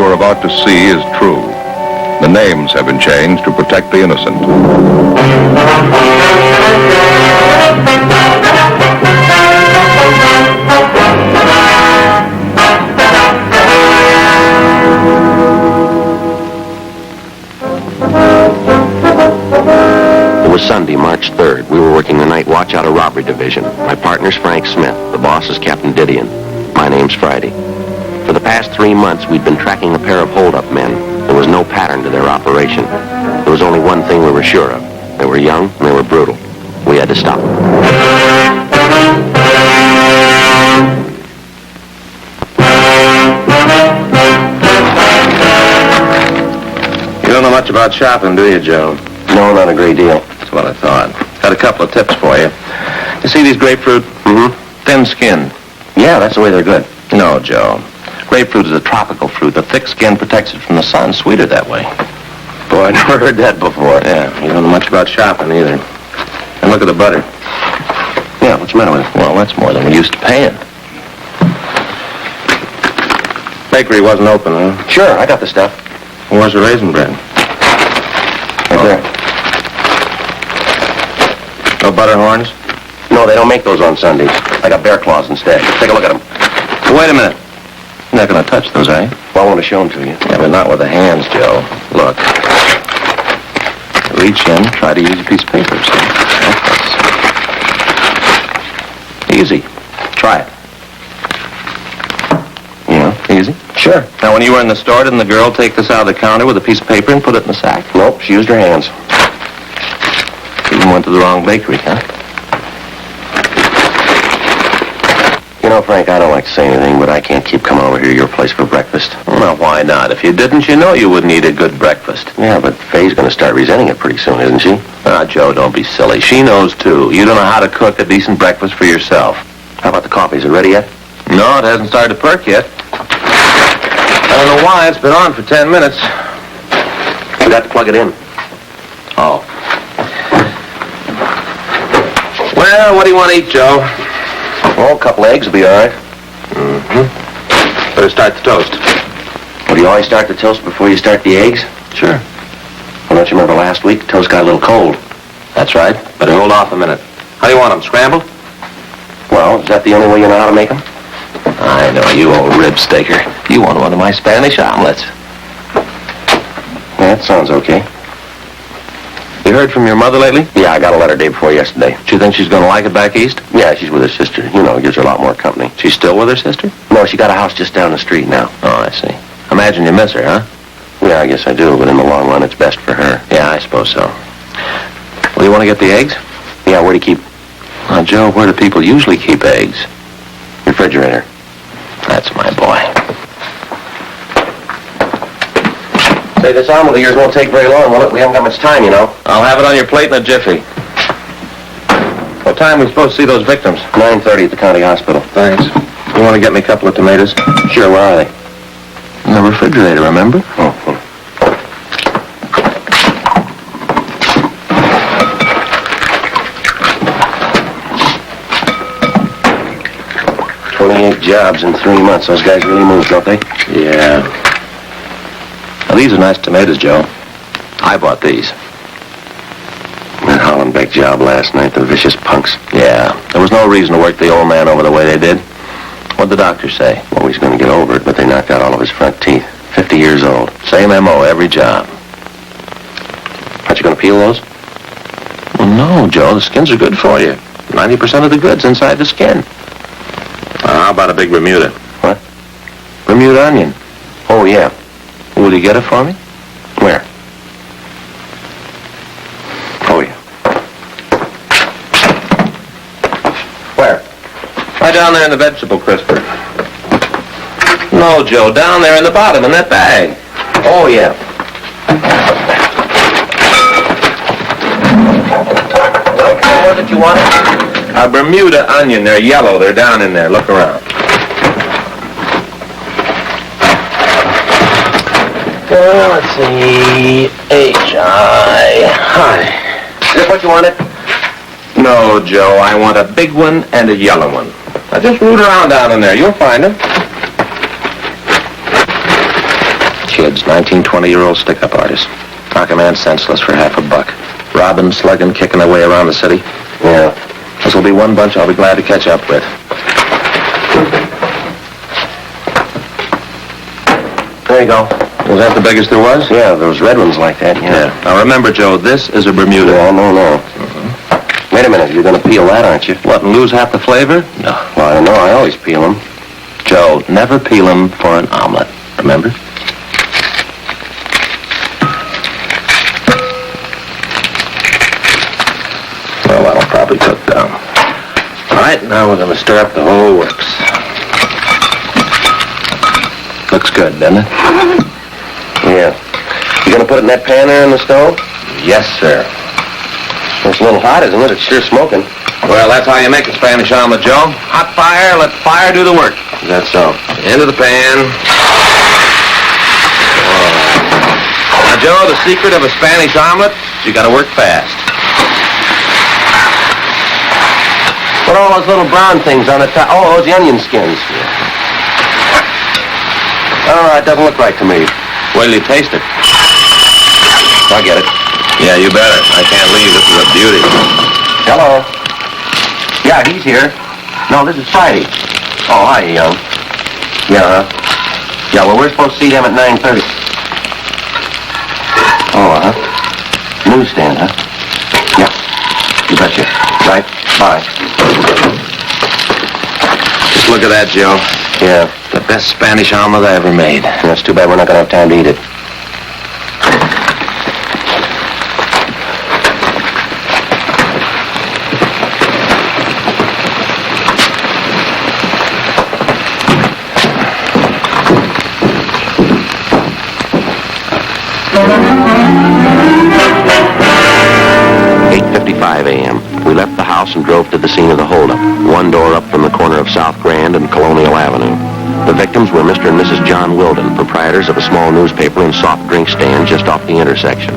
are about to see is true. The names have been changed to protect the innocent. It was Sunday, March 3rd. We were working the night watch out of robbery division. My partner's Frank Smith. The boss is Captain Didion. My name's Friday. For the past 3 months, we'd been tracking a pair of hold-up men. There was no pattern to their operation. There was only one thing we were sure of. They were young and they were brutal. We had to stop them. You don't know much about shopping, do you, Joe? No, not a great deal. That's what I thought. Got a couple of tips for you. You see these grapefruit? Mm-hmm. Thin-skinned. Yeah, that's the way they're good. No, Joe. Grapefruit is a tropical fruit. The thick skin protects it from the sun. Sweeter that way. Boy, I never heard that before. Yeah, you don't know much about shopping either. And look at the butter. Yeah, what's the matter with it? Well, that's more than we're used to paying. Bakery wasn't open, huh? Sure, I got the stuff. Where's the raisin bread? Right there. No butter horns? No, they don't make those on Sundays. I got bear claws instead. Take a look at them. Wait a minute. You're not going to touch those, eh? Well, I want to show them to you. Yeah, but not with the hands, Joe. Look. Reach in, try to use a piece of paper. So. Easy. Try it. Yeah, easy? Sure. Now, when you were in the store, didn't the girl take this out of the counter with a piece of paper and put it in the sack? Nope, she used her hands. Even went to the wrong bakery, huh? You know, Frank, I don't like to say anything, but I can't keep coming over here to your place for breakfast. Well, why not? If you didn't, you know you wouldn't eat a good breakfast. Yeah, but Faye's going to start resenting it pretty soon, isn't she? Ah, Joe, don't be silly. She knows, too. You don't know how to cook a decent breakfast for yourself. How about the coffee? Is it ready yet? No, it hasn't started to perk yet. I don't know why. It's been on for 10 minutes. We got to plug it in. Oh. Well, what do you want to eat, Joe? Oh, a couple eggs will be all right. Mm-hmm. Better start the toast. Well, do you always start the toast before you start the eggs? Sure. Well, don't you remember last week? The toast got a little cold. That's right. Better hold off a minute. How do you want them, scrambled? Well, is that the only way you know how to make them? I know, you old rib staker. You want one of my Spanish omelets. Yeah, that sounds okay. You heard from your mother lately? Yeah, I got a letter day before yesterday. Do you think she's going to like it back east? Yeah, she's with her sister. You know, it gives her a lot more company. She's still with her sister? No, she got a house just down the street now. Oh, I see. Imagine you miss her, huh? Yeah, I guess I do, but in the long run, it's best for her. Yeah, I suppose so. Well, you want to get the eggs? Yeah, where do you keep... Joe, where do people usually keep eggs? Refrigerator. That's my boy. Say, this omelet of yours won't take very long, will it? We haven't got much time, you know. I'll have it on your plate in a jiffy. What time are we supposed to see those victims? 9:30 at the county hospital. Thanks. You want to get me a couple of tomatoes? Sure, where are they? In the refrigerator, remember? Oh. 28 jobs in 3 months. Those guys really move, don't they? Yeah. Now, these are nice tomatoes, Joe. I bought these. That Hollenbeck job last night, the vicious punks. Yeah. There was no reason to work the old man over the way they did. What'd the doctor say? Well, he's going to get over it, but they knocked out all of his front teeth. 50 years old. Same M.O. every job. Aren't you going to peel those? Well, no, Joe. The skins are good for you. 90% of the good's inside the skin. How about a big Bermuda? What? Bermuda onion. Oh, yeah. Will you get it for me? Where? Oh, yeah. Where? Right down there in the vegetable crisper. No, Joe, down there in the bottom in that bag. Oh, yeah. What was it you wanted? A Bermuda onion. They're yellow. They're down in there. Look around. Let's see. H.I. Hi. Is this what you wanted? No, Joe. I want a big one and a yellow one. Now just root around down in there. You'll find them. goods. 19-20-year-old stick-up artist. Knock a man senseless for $50. Robbing, slugging, kicking their way around the city. Yeah. This will be one bunch I'll be glad to catch up with. There you go. Was that the biggest there was? Yeah, there was red ones like that, yeah. Now remember, Joe, this is a Bermuda. Yeah, no. Wait a minute, you're going to peel that, aren't you? What, and lose half the flavor? No. Well, I don't know, I always peel them. Joe, never peel them for an omelet. Remember? Well, that'll probably cook down. All right, now we're going to stir up the whole works. Looks good, doesn't it? Yeah. You going to put it in that pan there in the stove? Yes, sir. It's a little hot, isn't it? It's sure smoking. Well, that's how you make a Spanish omelet, Joe. Hot fire, let fire do the work. Is that so? Into the pan. Now, Joe, the secret of a Spanish omelet is you got to work fast. What are all those little brown things on the top? Oh, those the onion skins. Oh, it doesn't look right to me. Wait till you taste it. I get it. Yeah, you better. I can't leave. This is a beauty. Hello. Yeah, he's here. No, this is Friday. Oh, hi, young. Yeah, Yeah, well, we're supposed to see them at 9:30. Oh, Newsstand, huh? Yeah. You betcha. Right. Bye. Just look at that, Joe. Yeah. The best Spanish omelet I ever made. That's too bad we're not going to have time to eat it. A.m. We left the house and drove to the scene of the holdup, one door up from the corner of South Grand and Colonial Avenue. The victims were Mr. and Mrs. John Wilden, proprietors of a small newspaper and soft drink stand just off the intersection.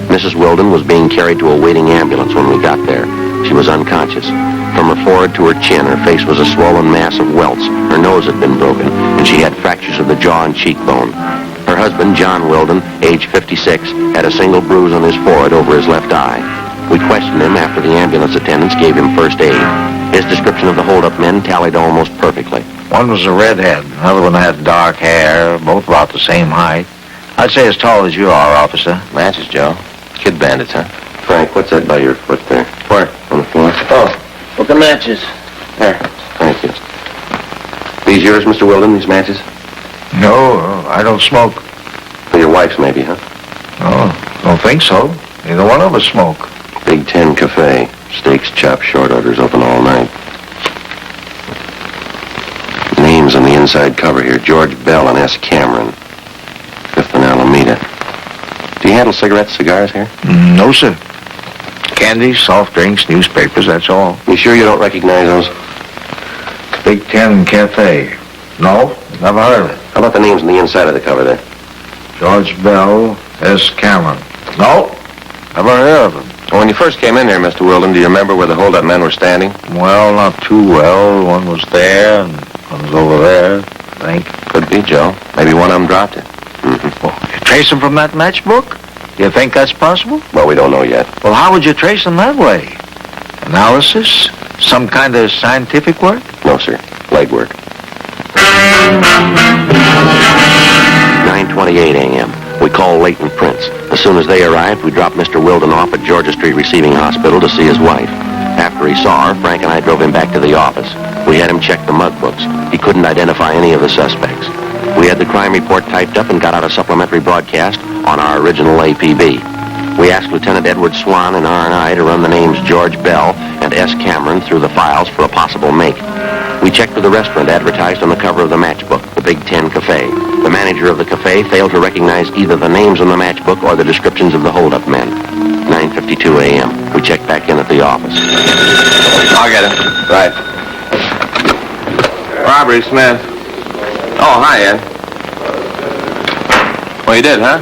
Mrs. Wilden was being carried to a waiting ambulance when we got there. She was unconscious. From her forehead to her chin, her face was a swollen mass of welts. Her nose had been broken, and she had fractures of the jaw and cheekbone. Her husband, John Wilden, age 56, had a single bruise on his forehead over his left eye. We questioned him after the ambulance attendants gave him first aid. His description of the hold-up men tallied almost perfectly. One was a redhead. Another one had dark hair, both about the same height. I'd say as tall as you are, officer. Matches, Joe. Kid bandits, huh? Frank, what's that by your foot there? Where? On the floor. Oh, look, the matches. There. Thank you. These yours, Mr. Wilden, these matches? No, I don't smoke. For your wife's, maybe, huh? Oh, don't think so. Neither one of us smoke. Big Ten Cafe. Steaks, chops, short orders, open all night. Names on the inside cover here. George Bell and S. Cameron. 5th and Alameda. Do you handle cigarettes, cigars here? No, sir. Candy, soft drinks, newspapers, that's all. You sure you don't recognize those? Big Ten Cafe. No, never heard of it. How about the names on the inside of the cover there? George Bell, S. Cameron. No, never heard of him. Well, when you first came in here, Mr. Wilden, do you remember where the hold-up men were standing? Well, not too well. One was there, and one was over there, I think. Could be, Joe. Maybe one of them dropped it. Well, you trace them from that matchbook? You think that's possible? Well, we don't know yet. Well, how would you trace them that way? Analysis? Some kind of scientific work? No, sir. Legwork. 9:28 a.m. We called Leighton Prince. As soon as they arrived, we dropped Mr. Wilden off at Georgia Street Receiving Hospital to see his wife. After he saw her, Frank and I drove him back to the office. We had him check the mug books. He couldn't identify any of the suspects. We had the crime report typed up and got out a supplementary broadcast on our original APB. We asked Lieutenant Edward Swan and R&I to run the names George Bell and S. Cameron through the files for a possible make. We checked with the restaurant advertised on the cover of the matchbook, the Big Ten Cafe. The manager of the cafe failed to recognize either the names on the matchbook or the descriptions of the hold-up men. 9:52 a.m. We checked back in at the office. I'll get it. Right. Robbery, Smith. Oh, hi, Ed. Well, you did, huh?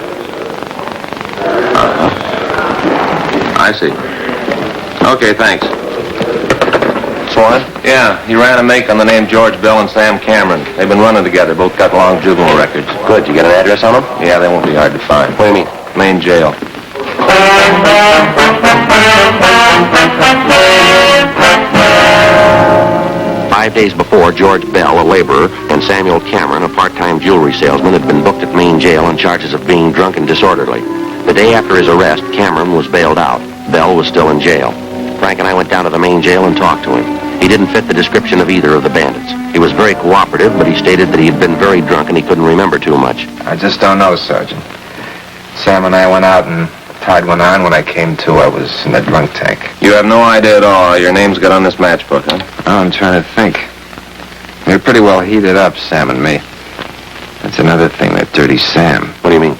I see. Okay, thanks. Swan? Yeah, he ran a make on the name George Bell and Sam Cameron. They've been running together. Both got long juvenile records. Good. You get an address on them? Yeah, they won't be hard to find. What do you mean? Main jail. 5 days before, George Bell, a laborer, and Samuel Cameron, a part-time jewelry salesman, had been booked at Main Jail on charges of being drunk and disorderly. The day after his arrest, Cameron was bailed out. Bell was still in jail. Frank and I went down to the Main Jail and talked to him. He didn't fit the description of either of the bandits. He was very cooperative, but he stated that he had been very drunk and he couldn't remember too much. I just don't know, Sergeant. Sam and I went out and tied one on. When I came to, I was in the drunk tank. You have no idea at all how your names got on this matchbook, huh? Oh, I'm trying to think. We were pretty well heated up, Sam and me. That's another thing, that dirty Sam. What do you mean?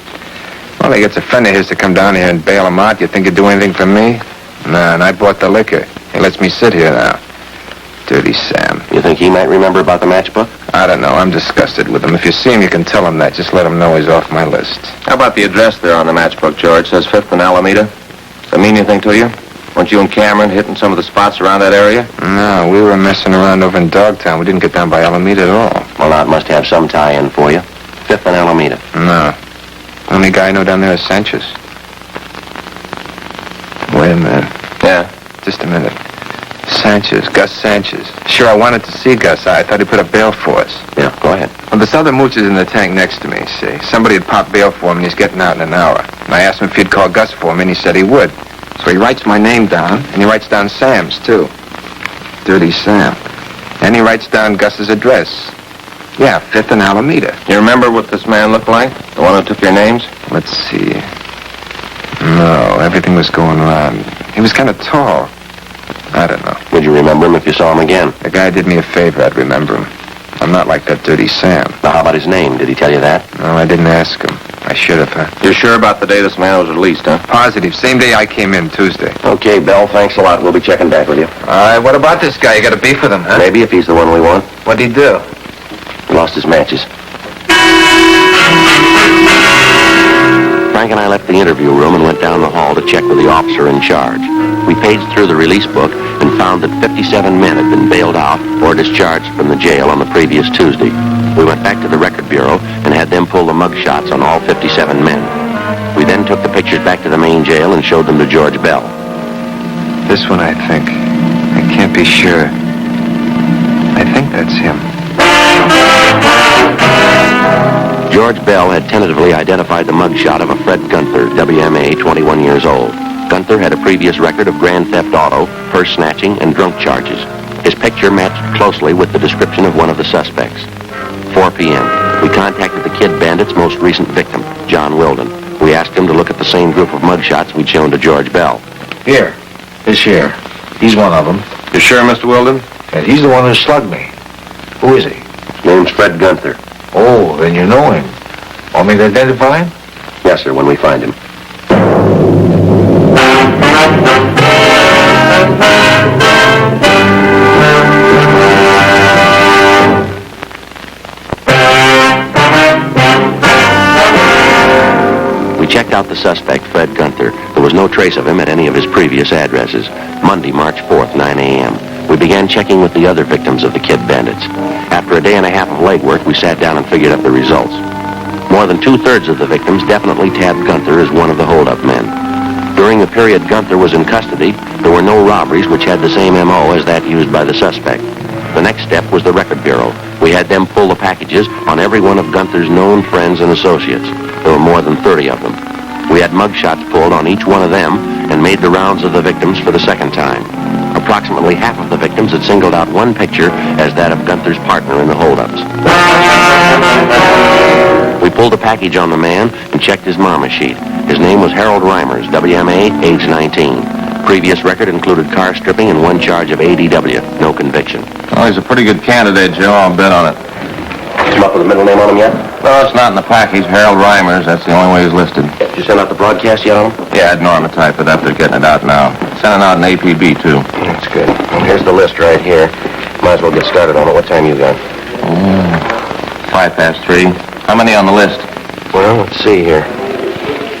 Well, he gets a friend of his to come down here and bail him out. You think he'd do anything for me? Nah, and I bought the liquor. He lets me sit here now. Dirty Sam. You think he might remember about the matchbook? I don't know. I'm disgusted with him. If you see him, you can tell him that. Just let him know he's off my list. How about the address there on the matchbook, George? It says 5th and Alameda. Does that mean anything to you? Weren't you and Cameron hitting some of the spots around that area? No, we were messing around over in Dogtown. We didn't get down by Alameda at all. Well, now it must have some tie-in for you. 5th and Alameda. No. Only guy I know down there is Sanchez. Wait a minute. Yeah. Just a minute. Sanchez, Gus Sanchez. Sure, I wanted to see Gus. I thought he put up bail for us. Yeah, go ahead. Well, this other mooch is in the tank next to me, see. Somebody had popped bail for him, and he's getting out in an hour. And I asked him if he'd call Gus for me, and he said he would. So he writes my name down, and he writes down Sam's, too. Dirty Sam. And he writes down Gus's address. Yeah, 5th and Alameda. You remember what this man looked like? The one who took your names? Let's see. No, everything was going wrong. He was kind of tall. I don't know. Would you remember him if you saw him again? The guy did me a favor. I'd remember him. I'm not like that dirty Sam. Now, how about his name? Did he tell you that? No, I didn't ask him. I should have, huh? You're sure about the day this man was released, huh? Positive. Same day I came in, Tuesday. Okay, Bell, thanks a lot. We'll be checking back with you. All right, what about this guy? You got a beef with him, huh? Maybe if he's the one we want. What'd he do? He lost his matches. Frank and I left the interview room and went down the hall to check with the officer in charge. We paged through the release book and found that 57 men had been bailed out or discharged from the jail on the previous Tuesday. We went back to the record bureau and had them pull the mug shots on all 57 men. We then took the pictures back to the Main Jail and showed them to George Bell. This one, I think. I can't be sure. I think that's him. George Bell had tentatively identified the mugshot of a Fred Gunther, WMA, 21 years old. Gunther had a previous record of grand theft auto, purse snatching, and drunk charges. His picture matched closely with the description of one of the suspects. 4 p.m. We contacted the Kid Bandits' most recent victim, John Wilden. We asked him to look at the same group of mugshots we'd shown to George Bell. Here. This here. He's one of them. You sure, Mr. Wilden? And he's the one who slugged me. Who is he? His name's Fred Gunther. Oh, then you know him. Want me to identify him? Yes, sir, when we find him. We checked out the suspect, Fred Gunther. There was no trace of him at any of his previous addresses. Monday, March 4th, 9 a.m. We began checking with the other victims of the Kid Bandits. After a day and a half of legwork, we sat down and figured up the results. More than 2/3 of the victims definitely tabbed Gunther as one of the hold-up men. During the period Gunther was in custody, there were no robberies which had the same M.O. as that used by the suspect. The next step was the record bureau. We had them pull the packages on every one of Gunther's known friends and associates. There were more than 30 of them. We had mugshots pulled on each one of them and made the rounds of the victims for the second time. Approximately half of the victims had singled out one picture as that of Gunther's partner in the holdups. We pulled a package on the man and checked his mama sheet. His name was Harold Reimers, WMA, age 19. Previous record included car stripping and 1 charge of ADW. No conviction. Well, he's a pretty good candidate, Joe. I'll bet on it. Come up with a middle name on him yet? No, it's not in the package. Harold Reimers. That's the only way he's listed. Did you send out the broadcast yet on him? Yeah, I had Norma type it up. They're getting it out now. Sending out an APB, too. That's good. Here's the list right here. Might as well get started on it. What time you got? 3:05. How many on the list? Well, let's see here.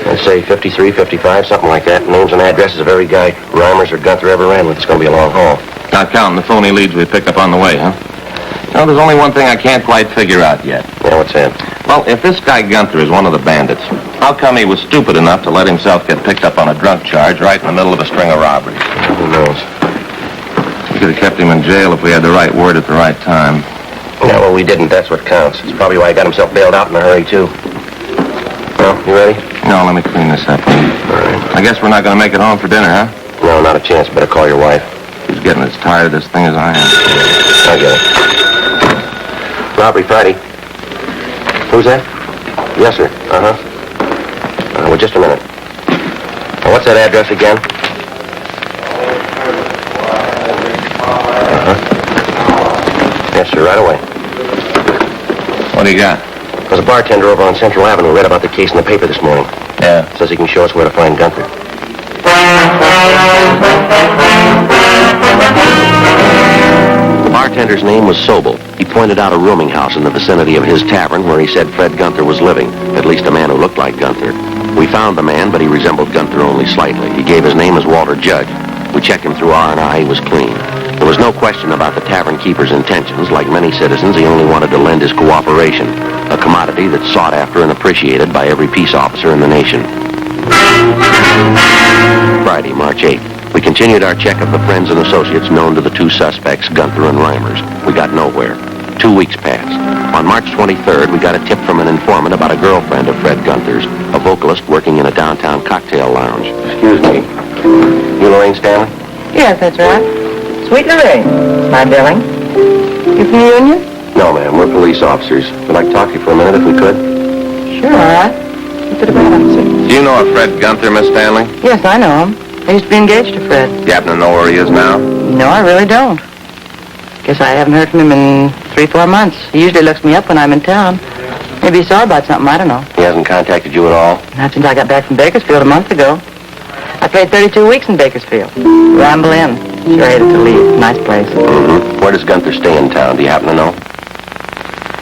I'd say 53, 55, something like that. Names and addresses of every guy Reimers or Gunther ever ran with. It's going to be a long haul. Not counting the phony leads we picked up on the way, huh? You know, there's only one thing I can't quite figure out yet. Yeah, what's that? Well, if this guy Gunther is one of the bandits, how come he was stupid enough to let himself get picked up on a drunk charge right in the middle of a string of robberies? Who knows? We could have kept him in jail if we had the right word at the right time. Yeah, well, we didn't. That's what counts. It's probably why he got himself bailed out in a hurry, too. Well, you ready? No, let me clean this up. All right. I guess we're not going to make it home for dinner, huh? No, not a chance. Better call your wife. He's getting as tired of this thing as I am. I get it. Robbery Friday. Who's that? Yes, sir. Well, just a minute. Now, what's that address again? Yes, sir, right away. What do you got? There's a bartender over on Central Avenue read about the case in the paper this morning. Yeah. Says he can show us where to find Gunther. The bartender's name was Sobel. He pointed out a rooming house in the vicinity of his tavern where he said Fred Gunther was living, at least a man who looked like Gunther. We found the man, but he resembled Gunther only slightly. He gave his name as Walter Judge. We checked him through R&I. He was clean. There was no question about the tavern keeper's intentions. Like many citizens, he only wanted to lend his cooperation, a commodity that's sought after and appreciated by every peace officer in the nation. Friday, March 8th. We continued our check of the friends and associates known to the two suspects, Gunther and Reimers. We got nowhere. 2 weeks passed. On March 23rd, we got a tip from an informant about a girlfriend of Fred Gunther's, a vocalist working in a downtown cocktail lounge. Excuse me. You Lorraine Stanley? Yes, that's right. Sweet Lorraine. My billing. You from the union? No, ma'am. We're police officers. We'd like to talk to you for a minute if we could. Sure, all right. What's it about, officer? Do you know a Fred Gunther, Miss Stanley? Yes, I know him. I used to be engaged to Fred. You happen to know where he is now? No, I really don't. Guess I haven't heard from him in 3-4 months. He usually looks me up when I'm in town. Maybe he saw about something, I don't know. He hasn't contacted you at all? Not since I got back from Bakersfield a month ago. I played 32 weeks in Bakersfield. Ramble Inn. Sure hated to leave. Nice place. Mm-hmm. Where does Gunther stay in town? Do you happen to know?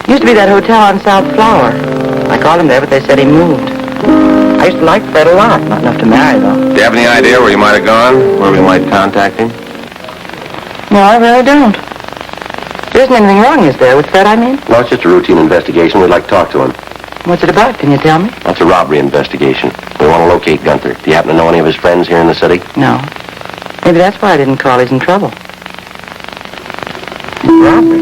Used to be that hotel on South Flower. I called him there, but they said he moved. I used to like Fred a lot. Not enough to marry, though. Do you have any idea where he might have gone? Where we might contact him? No, I really don't. There isn't anything wrong, is there, with Fred, I mean? No, it's just a routine investigation. We'd like to talk to him. What's it about? Can you tell me? That's a robbery investigation. We want to locate Gunther. Do you happen to know any of his friends here in the city? No. Maybe that's why I didn't call. He's in trouble. Robbery?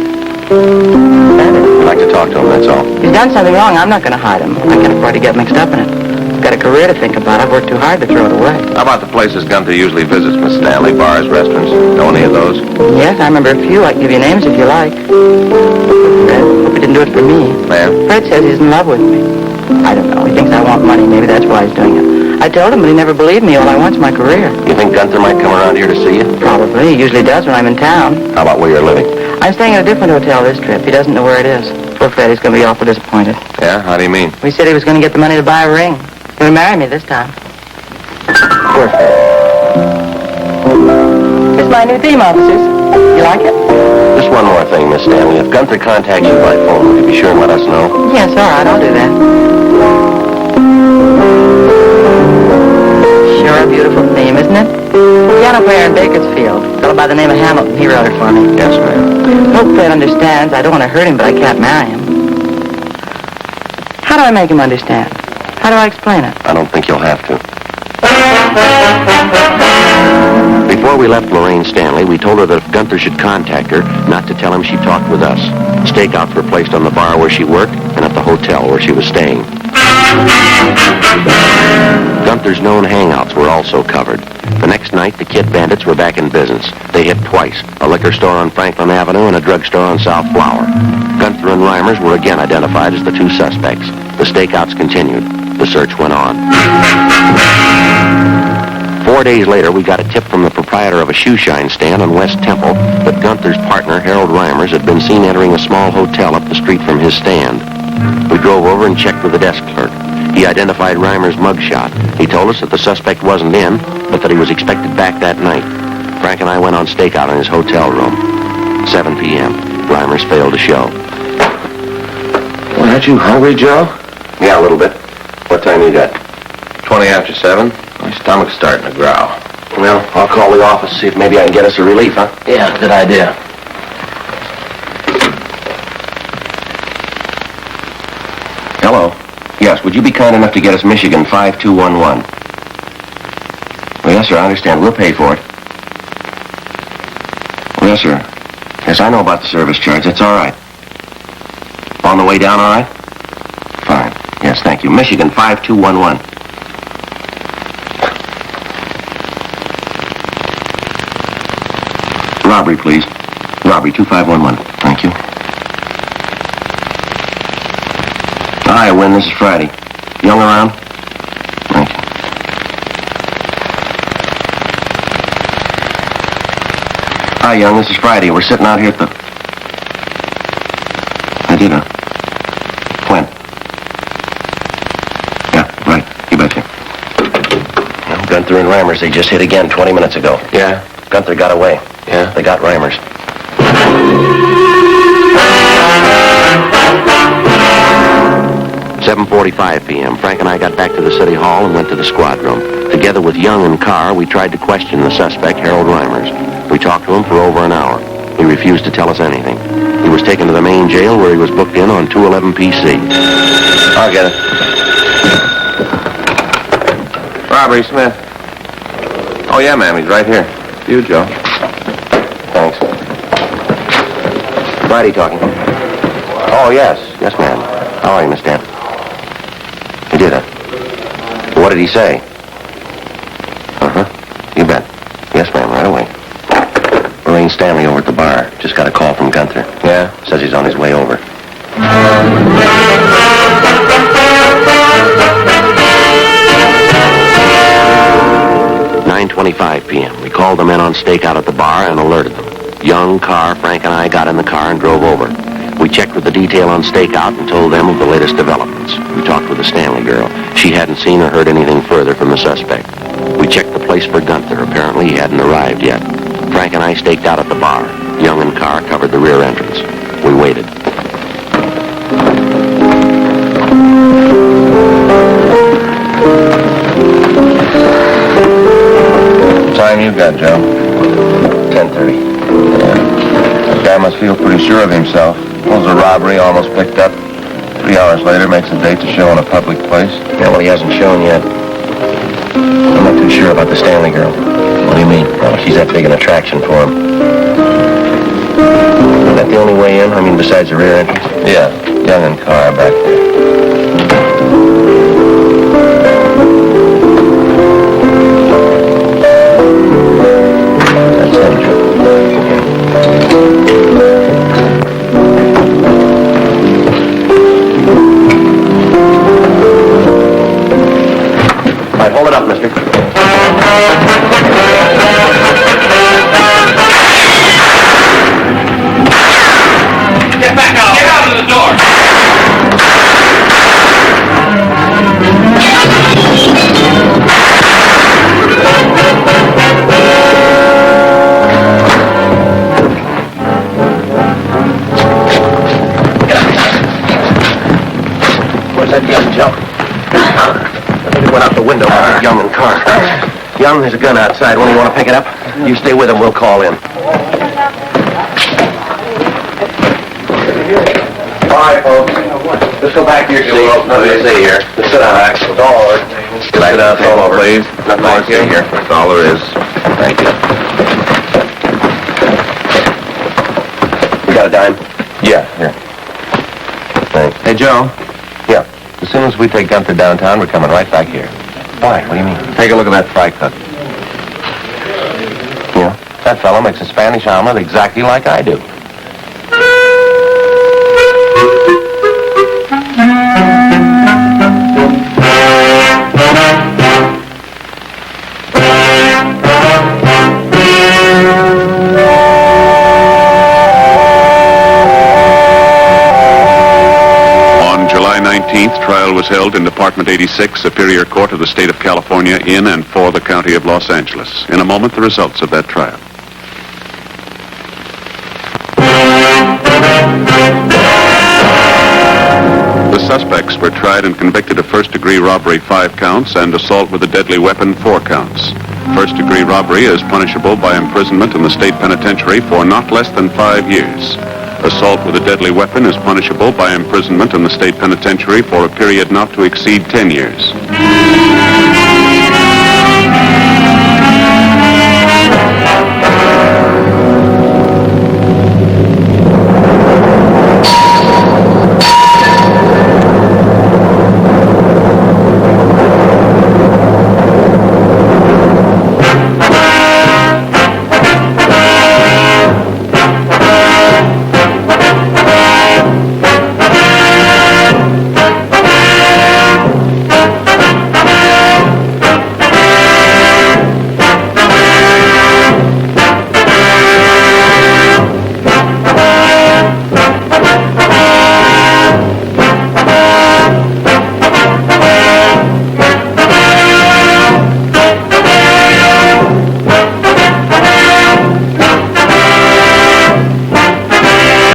We'd like to talk to him, that's all. He's done something wrong. I'm not going to hide him. I can't afford to get mixed up in it. I've got a career to think about. I've worked too hard to throw it away. How about the places Gunther usually visits, Miss Stanley? Bars, restaurants? Know any of those? Yes, I remember a few. I can give you names if you like. Fred, hope he didn't do it for me. Ma'am? Fred says he's in love with me. I don't know. He thinks I want money. Maybe that's why he's doing it. I told him, but he never believed me. All I want's my career. You think Gunther might come around here to see you? Probably. He usually does when I'm in town. How about where you're living? I'm staying at a different hotel this trip. He doesn't know where it is. Poor Fred, he's going to be awful disappointed. Yeah? How do you mean? He said he was going to get the money to buy a ring. He's going to marry me this time. Poor Fred. It's my new theme, officers. You like it? Just one more thing, Miss Stanley. If Gunther contacts you by phone, would you be sure and let us know? Yes, all right, I'll do that. Sure a beautiful theme, isn't it? Piano player in Bakersfield. A fellow by the name of Hamilton. He wrote it for me. Yes, ma'am. Hope Fred understands. I don't want to hurt him, but I can't marry him. How do I make him understand? How do I explain it? I don't think you'll have to. Before we left Lorraine Stanley, we told her that if Gunther should contact her, not to tell him she talked with us. Stakeouts were placed on the bar where she worked and at the hotel where she was staying. Gunther's known hangouts were also covered. The next night, the Kid Bandits were back in business. They hit twice, a liquor store on Franklin Avenue and a drugstore on South Flower. Gunther and Reimers were again identified as the two suspects. The stakeouts continued. The search went on. 4 days later, we got a tip from the proprietor of a shoe shine stand on West Temple that Gunther's partner, Harold Reimers, had been seen entering a small hotel up the street from his stand. We drove over and checked with the desk clerk. He identified Reimers' mugshot. He told us that the suspect wasn't in, but that he was expected back that night. Frank and I went on stakeout in his hotel room. 7 p.m. Reimers failed to show. Well, aren't you hungry, Joe? Yeah, a little bit. What time you got? 20 after 7. My stomach's starting to growl. Well, I'll call the office, see if maybe I can get us a relief, huh? Yeah, good idea. Hello. Yes, would you be kind enough to get us Michigan 5211? Well, yes, sir, I understand. We'll pay for it. Well, yes, sir. Yes, I know about the service charge. That's all right. On the way down, all right? Fine. Yes, thank you. Michigan 5211. Robbery, please. Robbery 2511. Thank you. Hi, Win. This is Friday. Young around? Thank you. Hi, Young. This is Friday. We're sitting out here at the... I did, huh? When? Yeah, right. You betcha. Well, Gunther and Reimers, they just hit again 20 minutes ago. Yeah? Gunther got away. Yeah? They got Reimers. 7:45 p.m. Frank and I got back to the city hall and went to the squad room. Together with Young and Carr, we tried to question the suspect, Harold Reimers. We talked to him for over an hour. He refused to tell us anything. He was taken to the main jail where he was booked in on 211 PC. I'll get it. Robbery, Smith. Oh, yeah, ma'am. He's right here. You, Joe. Thanks. Friday talking. Oh, yes. Yes, ma'am. How are you, Miss Dan? He did, huh? What did he say? Uh-huh. You bet. Yes, ma'am, right away. Lorraine Stanley over at the bar. Just got a call from Gunther. Yeah? Says he's on his way over. 9:25 p.m. We called the men on stakeout at the bar and alerted them. Young, Carr, Frank, and I got in the car and drove over. We checked with the detail on stakeout and told them of the latest developments. We talked with the Stanley girl. She hadn't seen or heard anything further from the suspect. We checked the place for Gunther. Apparently, he hadn't arrived yet. Frank and I staked out at the bar. Young and Carr covered the rear entrance. We waited. What time you got, Joe? 10:30. That guy must feel pretty sure of himself. Pulls a robbery, almost picked up. 3 hours later, makes a date to show in a public place. Yeah, well, he hasn't shown yet. I'm not too sure about the Stanley girl. What do you mean? Well, she's that big an attraction for him. Is that the only way in? I mean, besides the rear entrance? Yeah, Young and Carr back there. That's him, Joe. All right, hold it up, mister. Get back out! Get out of the door! Where's that gun, Joe? I think it went out the window. Young and Carr. Young, there's a gun outside. When you want to pick it up? You stay with him. We'll call in. All right, folks. Let's go back to your seats. Nothing to say here. Just sit down, Max. It's all over. Sit down, it's all over. Please. Nothing more to say here. That's all there is. Thank you. You got a dime? Yeah, here. Thanks. Hey, Joe. Yeah. As soon as we take Gunther downtown, we're coming right back here. Why? What do you mean? Take a look at that fry cook. Yeah. That fellow makes a Spanish omelet exactly like I do. On July 19th, trial was held in Department 86, Superior Court of the State of California, in and for the County of Los Angeles. In a moment, the results of that trial. The suspects were tried and convicted of first-degree robbery 5 counts and assault with a deadly weapon 4 counts. First-degree robbery is punishable by imprisonment in the state penitentiary for not less than 5 years. Assault with a deadly weapon is punishable by imprisonment in the state penitentiary for a period not to exceed 10 years.